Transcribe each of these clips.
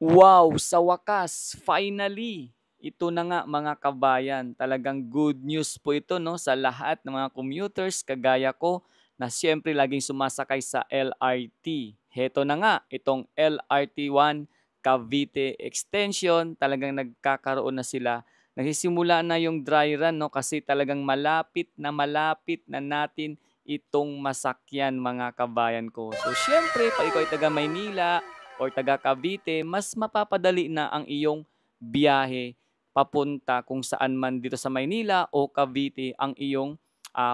Wow! Sa wakas, finally! Ito na nga mga kabayan, talagang good news po ito no sa lahat ng mga commuters kagaya ko na siyempre laging sumasakay sa LRT. Heto na nga, itong LRT1 Cavite Extension, talagang nagkakaroon na sila. Nagsisimula na yung dry run no kasi talagang malapit na natin itong masakyan mga kabayan ko. So siyempre, pag ikaw ay taga Maynila or taga Cavite, mas mapapadali na ang iyong biyahe papunta kung saan man dito sa Maynila o Cavite ang iyong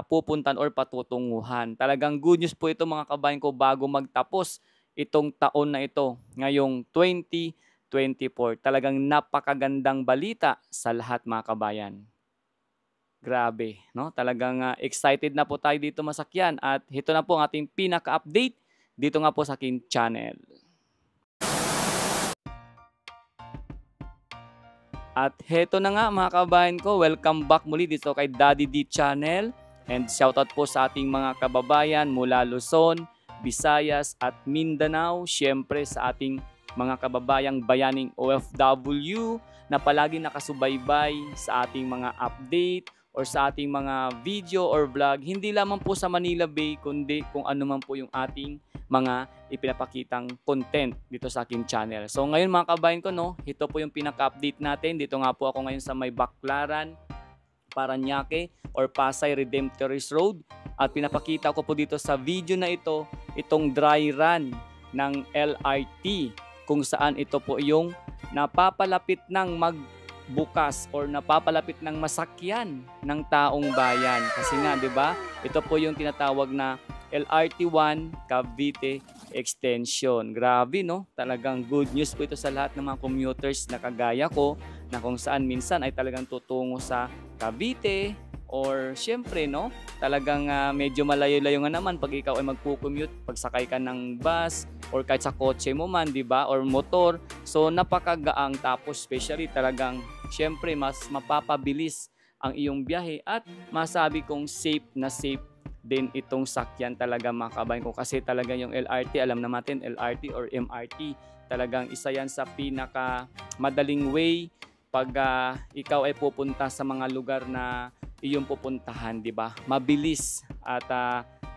pupuntan or patutunguhan. Talagang good news po ito mga kabayan ko bago magtapos itong taon na ito, ngayong 2024. Talagang napakagandang balita sa lahat mga kabayan. Grabe, no? Talagang excited na po tayo dito masakyan at ito na po ang ating pinaka-update dito nga po sa aking channel. At heto na nga mga kabayan ko, welcome back muli dito kay Daddy D Channel. And shoutout po sa ating mga kababayan mula Luzon, Visayas at Mindanao. Siyempre sa ating mga kababayang bayaning OFW na palagi nakasubaybay sa ating mga update or sa ating mga video or vlog. Hindi lamang po sa Manila Bay kundi kung ano man po yung ating mga ipinapakitang content dito sa aking channel. So ngayon mga kabayan ko, no, ito po yung pinaka-update natin. Dito nga po ako ngayon sa may Baclaran, Parañaque or Pasay Redemptorist Road. At pinapakita ko po dito sa video na ito, itong dry run ng LRT kung saan ito po yung napapalapit ng magbukas or napapalapit ng masakyan ng taong bayan. Kasi nga, 'di ba? Ito po yung tinatawag na LRT1 Cavite Extension. Grabe no? Talagang good news po ito sa lahat ng mga commuters na kagaya ko na kung saan minsan ay talagang tutungo sa Cavite or syempre no, talagang medyo malayo-layo nga naman pag ikaw ay magpo-commute, pagsakay ka ng bus or kahit sa kotse mo man, 'di ba? Or motor. So napakagaang tapos especially talagang syempre mas mapapabilis ang iyong biyahe at masabi kong safe na safe din itong sakyan talaga mga kabayan ko kasi talaga yung LRT, alam na natin LRT or MRT, talagang isa yan sa pinaka madaling way pag ikaw ay pupunta sa mga lugar na iyong pupuntahan, di ba? Mabilis at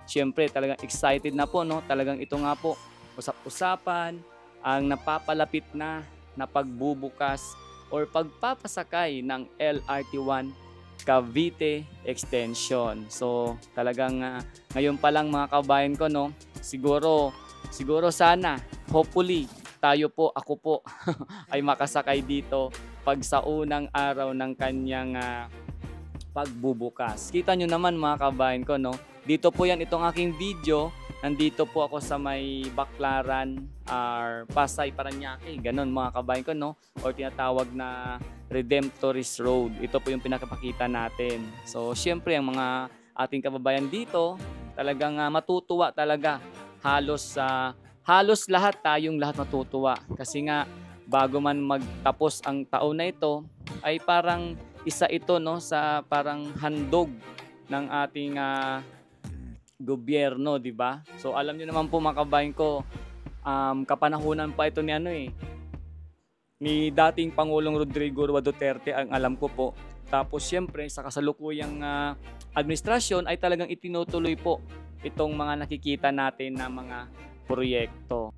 syempre talagang excited na po no. Talagang ito nga po usap-usapan ang napapalapit na pagbubukas or pagpapasakay ng LRT1 Cavite Extension. So talagang ngayon pa lang mga kabayan ko no, siguro sana hopefully ako po ay makasakay dito pag sa unang araw ng kanyang pagbubukas. Kita nyo naman mga kabayan ko no, dito po yan itong aking video. Nandito po ako sa may Baclaran or Pasay Parañaque, ganun mga kabayan ko no, or tinatawag na Redemptorist Road. Ito po yung pinakapakita natin. So syempre ang mga ating kababayan dito talagang matutuwa talaga. Halos lahat tayong lahat matutuwa kasi nga bago man magtapos ang taon na ito ay parang isa ito no sa parang handog ng ating gobyerno, di ba? So alam niyo naman po mga kabayan ko, kapanahunan pa ito ni dating Pangulong Rodrigo Duterte ang alam ko po. Tapos siyempre sa kasalukuyang administrasyon ay talagang itinutuloy po itong mga nakikita natin na mga proyekto.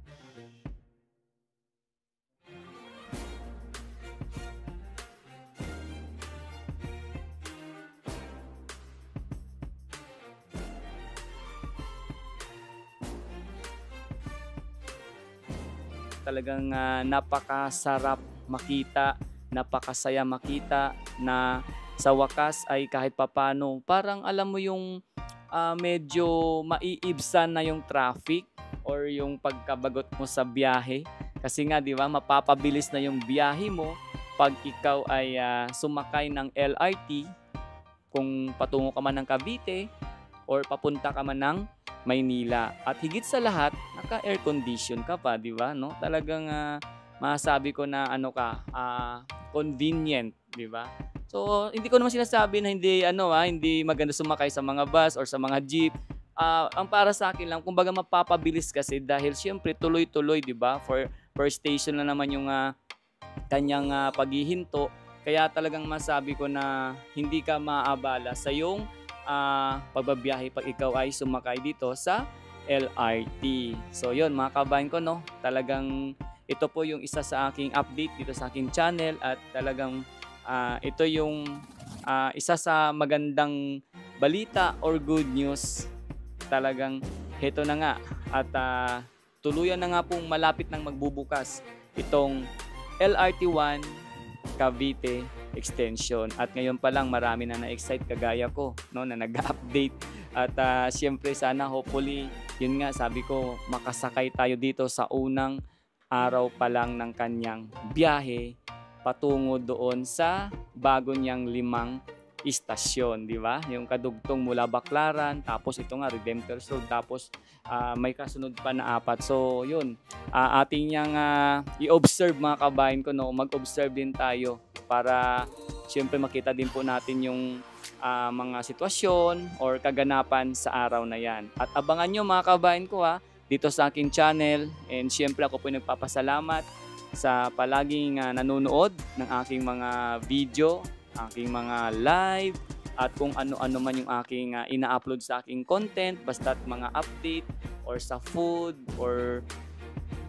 Talagang napakasarap makita, napakasaya makita na sa wakas ay kahit papano parang alam mo yung medyo maiibsan na yung traffic or yung pagkabagot mo sa biyahe. Kasi nga 'di ba, mapapabilis na yung biyahe mo pag ikaw ay sumakay ng LRT kung patungo ka man ng Cavite or papunta ka man ng Maynila. At higit sa lahat, naka-air condition ka pa, 'di ba? No? Talagang masabi ko na convenient, 'di ba? So, hindi ko naman sinasabi na hindi maganda sumakay sa mga bus or sa mga jeep. Ang para sa akin lang, kumbaga mapapabilis kasi dahil siyempre tuloy-tuloy, 'di ba? For per station na naman yung kanyang paghihinto. Kaya talagang masabi ko na hindi ka maaabala sa iyong pagbabiyahe pag ikaw ay sumakay dito sa LRT. So yun mga kabayan ko, no, talagang ito po yung isa sa aking update dito sa aking channel at talagang ito yung isa sa magandang balita or good news. Talagang heto na nga at tuluyan na nga pong malapit nang magbubukas itong LRT1 Cavite extension at ngayon pa lang marami na na-excite kagaya ko, no, na nag-update at siyempre sana hopefully yun nga sabi ko makasakay tayo dito sa unang araw pa lang ng kanyang biyahe patungo doon sa bago niyang 5 istasyon, di ba? Yung kadugtong mula Baclaran, tapos ito nga Redemptor's Road, tapos may kasunod pa na 4. So, yun. Ating yang i-observe mga kabayan ko, no? Mag-observe din tayo para siyempre makita din po natin yung mga sitwasyon or kaganapan sa araw na yan. At abangan nyo mga kabayan ko dito sa aking channel, and siyempre ako po nagpapasalamat sa palaging nanonood ng aking mga video, aking mga live, at kung ano-ano man yung aking ina-upload sa aking content, basta't mga update or sa food or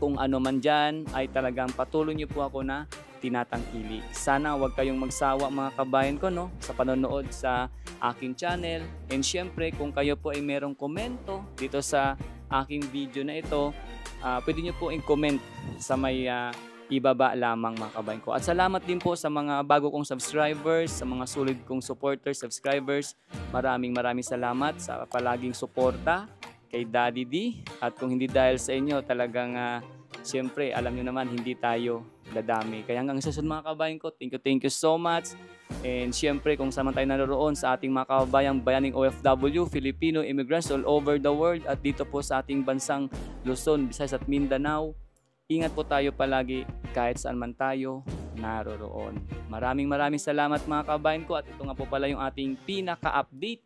kung ano man dyan, ay talagang patuloy niyo po ako na tinatangkili. Sana huwag kayong magsawa mga kabayan ko, no, sa panonood sa aking channel. And syempre kung kayo po ay merong komento dito sa aking video na ito, pwede nyo po i-comment sa may ibaba lamang mga kabayan ko. At salamat din po sa mga bago kong subscribers, sa mga solid kong supporters, subscribers. Maraming salamat sa palaging suporta kay Daddy D. At kung hindi dahil sa inyo, talagang siyempre, alam nyo naman, hindi tayo dadami. Kaya hanggang sa susunod mga kabayan ko, thank you so much. And siyempre, kung saan man tayo naroon sa ating mga kabayang bayaning OFW, Filipino immigrants all over the world, at dito po sa ating bansang Luzon, Visayas at Mindanao, ingat po tayo palagi kahit saan man tayo naroroon. Maraming salamat mga kabayan ko, at ito nga po pala yung ating pinaka-update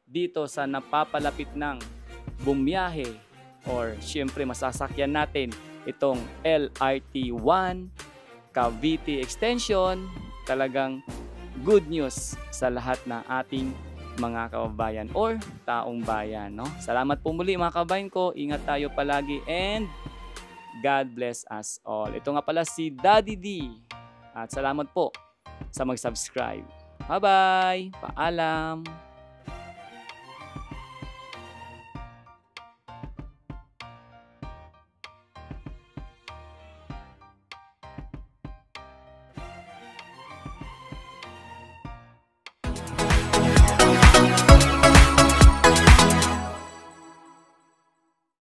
dito sa napapalapit ng bumiyahe or siyempre masasakyan natin itong LRT1 Cavite Extension. Talagang good news sa lahat na ating mga kababayan or taong bayan, no? Salamat po muli mga kabayan ko. Ingat tayo palagi and God bless us all. Ito nga pala si Daddy D. At salamat po sa mag-subscribe. Bye-bye! Paalam!